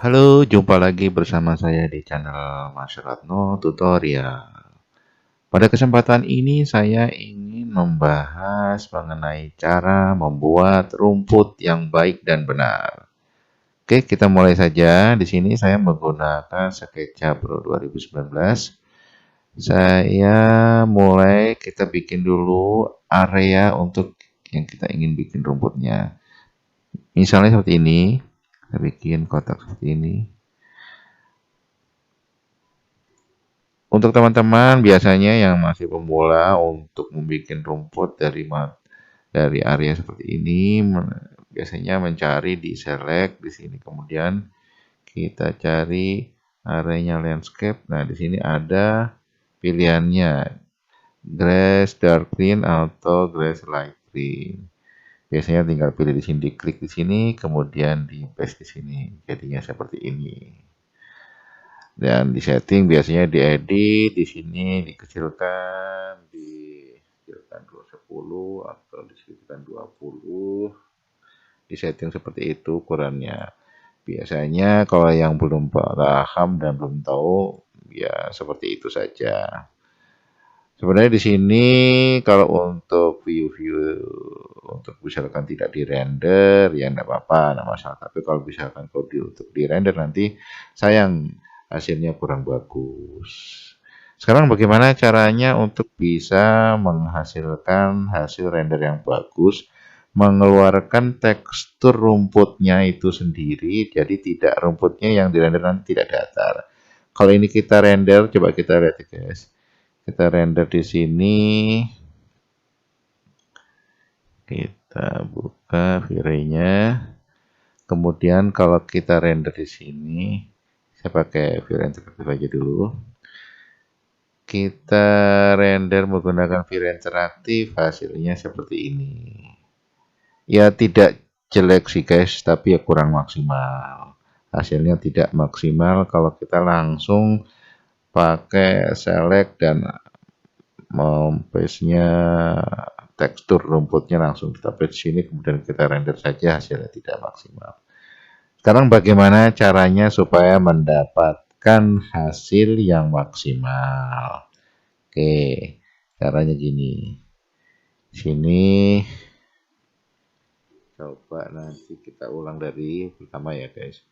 Halo, jumpa lagi bersama saya di channel Mas Ratno Tutorial. Pada kesempatan ini saya ingin membahas mengenai cara membuat rumput yang baik dan benar. Oke, kita mulai saja. Di sini saya menggunakan SketchUp Pro 2019. Saya mulai, kita bikin dulu area untuk yang kita ingin bikin rumputnya. Misalnya seperti ini. Kita bikin kotak seperti ini. Untuk teman-teman biasanya yang masih pemula untuk membuat rumput dari area seperti ini, biasanya mencari di select di sini, kemudian kita cari areanya landscape. Nah, di sini ada pilihannya grass dark green atau grass light green. Biasanya tinggal pilih di sini, diklik di sini, kemudian di paste di sini. Jadinya seperti ini. Dan di setting biasanya diedit, di sini dikecilkan 10 atau dikecilkan 20. Di setting seperti itu ukurannya. Biasanya kalau yang belum paham dan belum tahu, ya seperti itu saja. Sebenarnya di sini kalau untuk view-view untuk misalkan tidak di render ya enggak apa-apa, enggak masalah. Tapi kalau misalkan untuk di render nanti sayang hasilnya kurang bagus. Sekarang bagaimana caranya untuk bisa menghasilkan hasil render yang bagus, mengeluarkan tekstur rumputnya itu sendiri, jadi tidak rumputnya yang dirender nanti tidak datar. Kalau ini kita render, coba kita lihat ya guys. Kita render di sini. Kita buka V-Ray-nya. Kemudian kalau kita render di sini, saya pakai V-Ray interaktif aja dulu. Kita render menggunakan V-Ray interaktif, hasilnya seperti ini. Ya tidak jelek sih guys, tapi ya kurang maksimal. Hasilnya tidak maksimal kalau kita langsung pakai select dan paste-nya tekstur rumputnya langsung kita paste sini, kemudian kita render saja, hasilnya tidak maksimal. Sekarang bagaimana caranya supaya mendapatkan hasil yang maksimal? Oke, caranya gini. Sini coba nanti kita ulang dari pertama ya guys.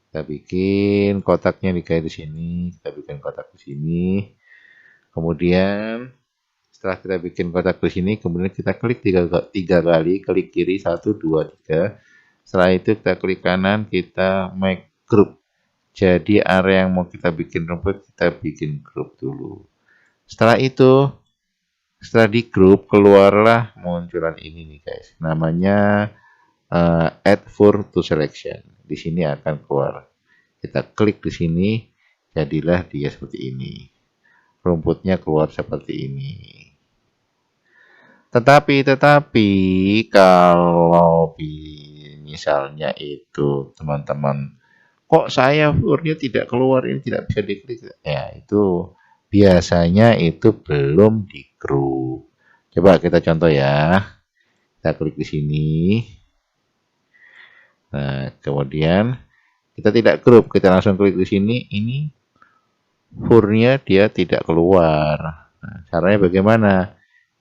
Kita bikin kotaknya kayak di sini, kita bikin kotak di sini. Kemudian setelah kita bikin kotak di sini, kemudian kita klik tiga kali, klik kiri 1 2 3. Setelah itu kita klik kanan, kita make group. Jadi area yang mau kita bikin rumput, kita bikin group dulu. Setelah itu, setelah di group, keluarlah munculan ini nih guys. Namanya add for to selection. Di sini akan keluar. Kita klik di sini, jadilah dia seperti ini. Rumputnya keluar seperti ini. Tetapi kalau misalnya itu teman-teman, kok saya furnya tidak keluar, ini tidak bisa diklik. Ya, itu biasanya itu belum di group. Coba kita contoh ya. Kita klik di sini. Nah, kemudian kita tidak group, kita langsung klik di sini. Ini furnya dia tidak keluar. Nah, caranya bagaimana?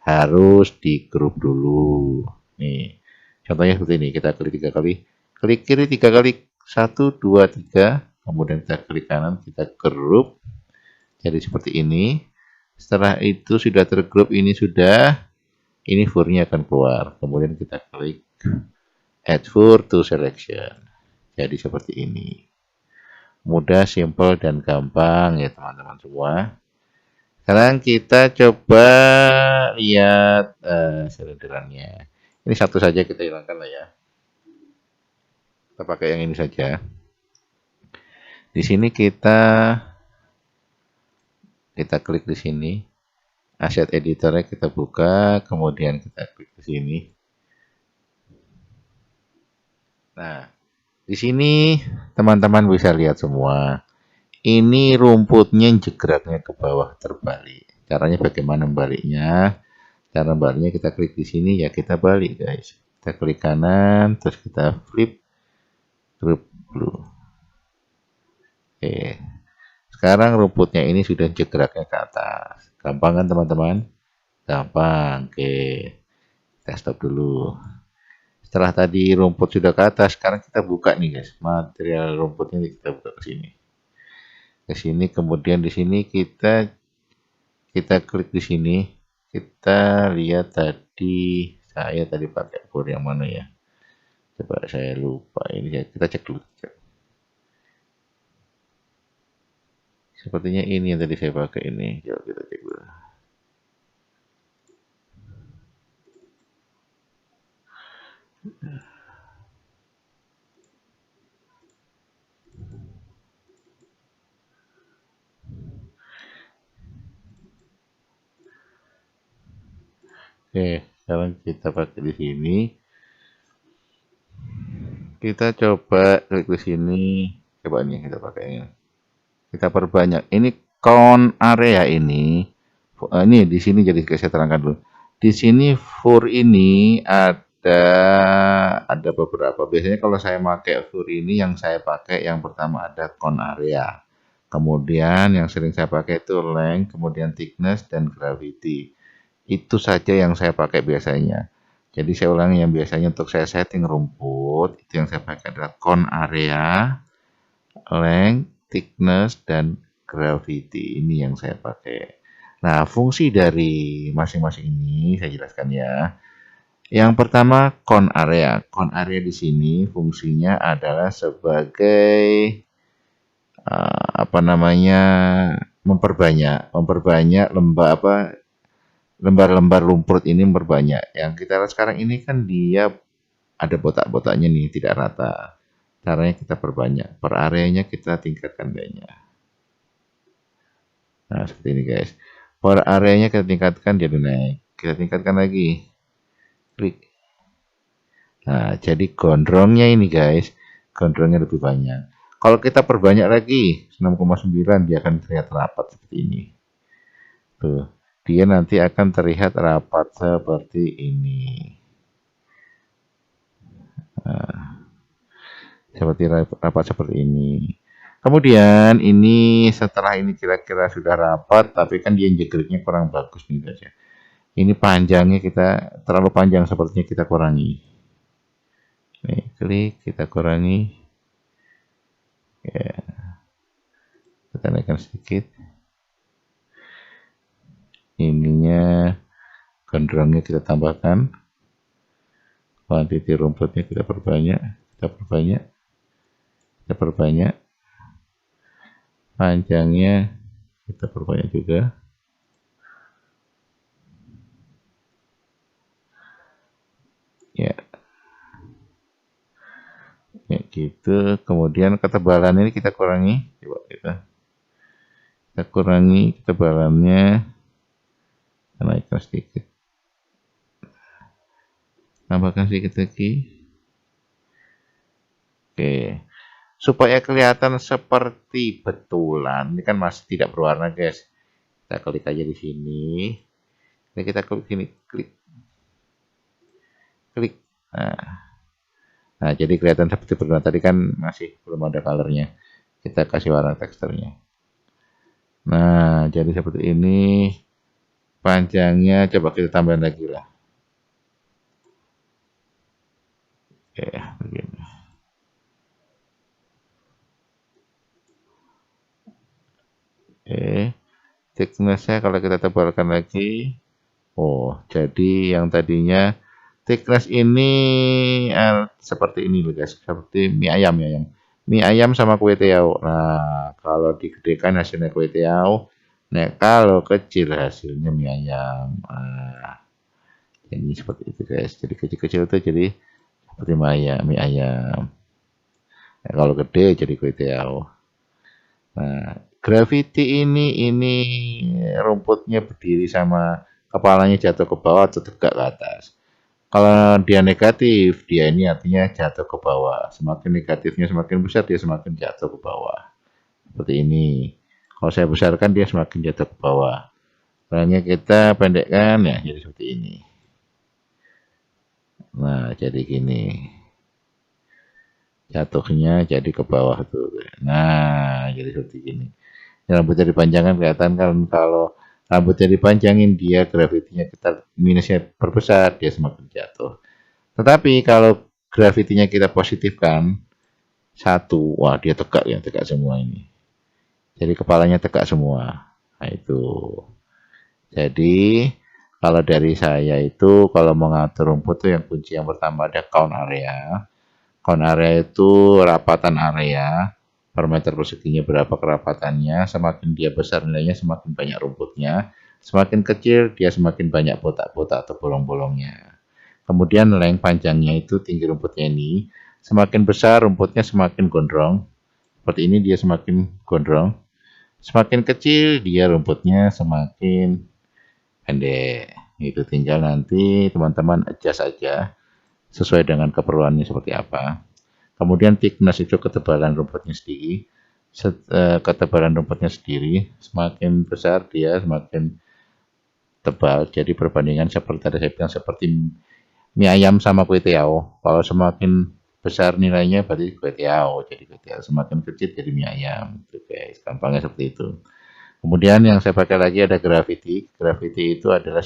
Harus di group dulu. Nih, contohnya seperti ini. Kita klik 3 kali. Klik kiri 3 kali. 1, 2, 3. Kemudian kita klik kanan. Kita group. Jadi seperti ini. Setelah itu sudah tergroup. Ini sudah. Ini furnya akan keluar. Kemudian kita klik add for to selection. Jadi seperti ini. Mudah, simple, dan gampang ya teman-teman semua. Sekarang kita coba lihat selenderannya. Ini satu saja kita hilangkan lah ya. Kita pakai yang ini saja. Di sini kita klik di sini. Asset editornya kita buka, kemudian kita klik di sini. Nah, di sini teman-teman bisa lihat semua. Ini rumputnya jegraknya ke bawah terbalik. Caranya bagaimana membaliknya? Cara baliknya kita klik di sini ya kita balik guys. Kita klik kanan, terus kita flip group blue. Oke. Sekarang rumputnya ini sudah jegraknya ke atas. Gampang kan teman-teman? Gampang. Oke. Kita stop dulu. Setelah tadi rumput sudah ke atas, sekarang kita buka nih guys. Material rumputnya kita buka ke sini. Ke sini, kemudian di sini kita klik di sini. Kita lihat tadi, saya tadi pakai for yang mana ya? Coba saya lupa ini ya. Kita cek dulu. Sepertinya ini yang tadi saya pakai ini. Coba kita cek dulu. Oke, sekarang kita pakai di sini. Kita coba klik di sini. Coba nih kita pakai ini. Kita perbanyak. Ini count area ini. Ini di sini jadi saya terangkan dulu. Di sini for ini ada beberapa. Biasanya kalau saya pakai for ini yang saya pakai yang pertama ada count area. Kemudian yang sering saya pakai itu length, kemudian thickness dan gravity. Itu saja yang saya pakai biasanya. Jadi saya ulangi, yang biasanya untuk saya setting rumput, itu yang saya pakai adalah count area, length, thickness, dan gravity. Ini yang saya pakai. Nah, fungsi dari masing-masing ini saya jelaskan ya. Yang pertama, count area. Count area di sini fungsinya adalah sebagai memperbanyak lembar-lembar lumpur ini memperbanyak. Yang kita lihat sekarang ini kan dia ada botak-botaknya nih, tidak rata. Caranya kita perbanyak, per areanya kita tingkatkan banyak. Nah, seperti ini guys. Per areanya kita tingkatkan jadi naik. Kita tingkatkan lagi. Klik. Nah, jadi gondrongnya ini guys, gondrongnya lebih banyak. Kalau kita perbanyak lagi 6,9 dia akan terlihat rapat seperti ini. Tuh, dia nanti akan terlihat rapat seperti ini. Nah, rapat seperti ini. Kemudian ini setelah ini kira-kira sudah rapat, tapi kan dia jegriknya kurang bagus nih guys ya. Ini panjangnya kita terlalu panjang, sepertinya kita kurangi. Nih, klik, kita kurangi. Ya. Kita naikkan sedikit. Ininya gondrongnya kita tambahkan. Kuantiti rumputnya kita perbanyak. Panjangnya kita perbanyak juga. Ya. Ya gitu. Kemudian ketebalan ini kita kurangi. Coba kita kurangi ketebalannya. Kita naikkan sedikit. Tambahkan sedikit lagi. Oke. Supaya kelihatan seperti betulan, ini kan masih tidak berwarna guys. Kita klik aja di sini. Ini kita klik sini, klik. Nah, jadi kelihatan seperti berwarna. Tadi kan masih belum ada colornya. Kita kasih warna teksturnya. Nah, jadi seperti ini. Panjangnya coba kita tambahin lagi lah. Oke, begini. Thickness-nya kalau kita tebalkan lagi. Oh, jadi yang tadinya thickness ini seperti ini loh guys, seperti mie ayam ya, yang mie ayam sama kue tiaw. Nah, kalau digedekan hasilnya kue tiaw, nah kalau kecil hasilnya mie ayam. Nah, ini seperti itu guys. Jadi kecil-kecil itu jadi seperti mie ayam. Nah, kalau gede jadi kue tiaw. Nah, gravity ini rumputnya berdiri sama kepalanya jatuh ke bawah atau tegak ke atas. Kalau dia negatif, dia ini artinya jatuh ke bawah. Semakin negatifnya semakin besar, dia semakin jatuh ke bawah. Seperti ini. Kalau saya besarkan, dia semakin jatuh ke bawah. Palanya kita pendekkan, ya jadi seperti ini. Nah, jadi gini. Jatuhnya jadi ke bawah tuh. Nah, jadi seperti gini. Rambutnya dipanjangkan kelihatan kan, kalau rambutnya dipanjangin dia gravitinya kita minusnya perbesar, dia semakin jatuh. Tetapi kalau gravitinya kita positifkan satu, wah dia tegak ya, tegak semua ini. Jadi kepalanya tegak semua. Nah itu. Jadi kalau dari saya itu kalau mengatur rumput tuh yang kunci yang pertama ada count area. Count area itu rapatan area per meter perseginya berapa kerapatannya, semakin dia besar nilainya semakin banyak rumputnya, semakin kecil dia semakin banyak botak-botak atau bolong-bolongnya. Kemudian length panjangnya itu tinggi rumputnya ini, semakin besar rumputnya semakin gondrong, seperti ini dia semakin gondrong, semakin kecil dia rumputnya semakin pendek. Itu tinggal nanti teman-teman adjust saja sesuai dengan keperluannya seperti apa. Kemudian thickness itu ketebalan rumputnya sendiri. Ketebalan rumputnya sendiri semakin besar dia semakin tebal. Jadi perbandingan seperti tadi saya bilang seperti mie ayam sama kue tiao. Kalau semakin besar nilainya berarti kue tiao. Jadi kue tiao semakin kecil jadi mie ayam. Itu guys, gampangnya seperti itu. Kemudian yang saya pakai lagi ada gravity. Gravity itu adalah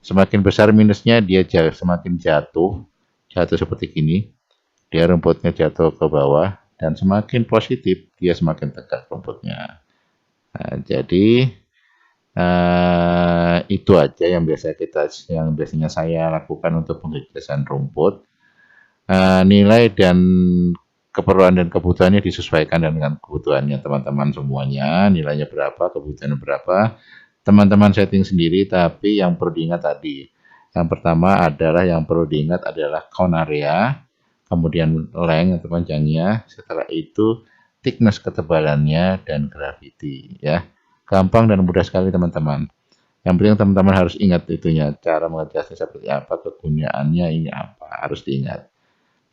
semakin besar minusnya dia semakin jatuh. Jatuh seperti gini. Dia rumputnya jatuh ke bawah, dan semakin positif dia semakin tegak rumputnya. Nah, jadi itu aja yang biasanya saya lakukan untuk penghijasan rumput. Nilai dan keperluan dan kebutuhannya disesuaikan dengan kebutuhannya teman-teman semuanya. Nilainya berapa, kebutuhannya berapa, teman-teman setting sendiri. Tapi yang perlu diingat tadi, yang pertama adalah count area, kemudian length atau panjangnya, setelah itu thickness ketebalannya, dan gravity ya. Gampang dan mudah sekali teman-teman. Yang penting teman-teman harus ingat itunya, cara mengadjustnya seperti apa, kegunaannya ini apa, harus diingat.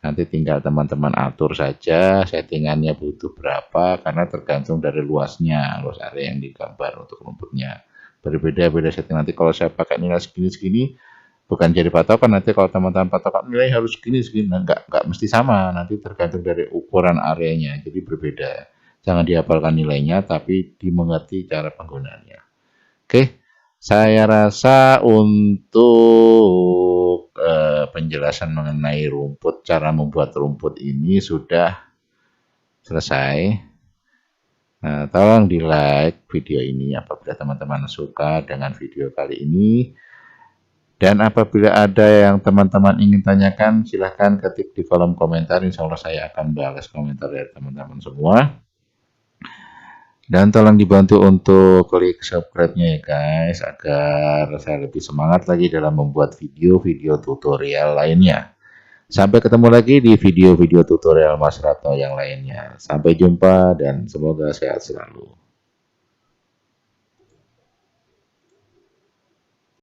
Nanti tinggal teman-teman atur saja settingannya butuh berapa, karena tergantung dari luas area yang digambar untuk rumputnya. Berbeda-beda setting. Nanti kalau saya pakai nilai segini-segini, bukan jadi patokan. Nanti kalau teman-teman patokan nilai harus segini-segini, nggak mesti sama. Nanti tergantung dari ukuran areanya, jadi berbeda. Jangan dihafalkan nilainya, tapi dimengerti cara penggunaannya. Oke, saya rasa untuk penjelasan mengenai rumput, cara membuat rumput ini sudah selesai. Nah, tolong di like video ini apabila teman-teman suka dengan video kali ini. Dan apabila ada yang teman-teman ingin tanyakan, silahkan ketik di kolom komentar. Insya Allah saya akan balas komentar dari teman-teman semua. Dan tolong dibantu untuk klik subscribe-nya ya guys, agar saya lebih semangat lagi dalam membuat video-video tutorial lainnya. Sampai ketemu lagi di video-video tutorial Mas Ratno yang lainnya. Sampai jumpa dan semoga sehat selalu.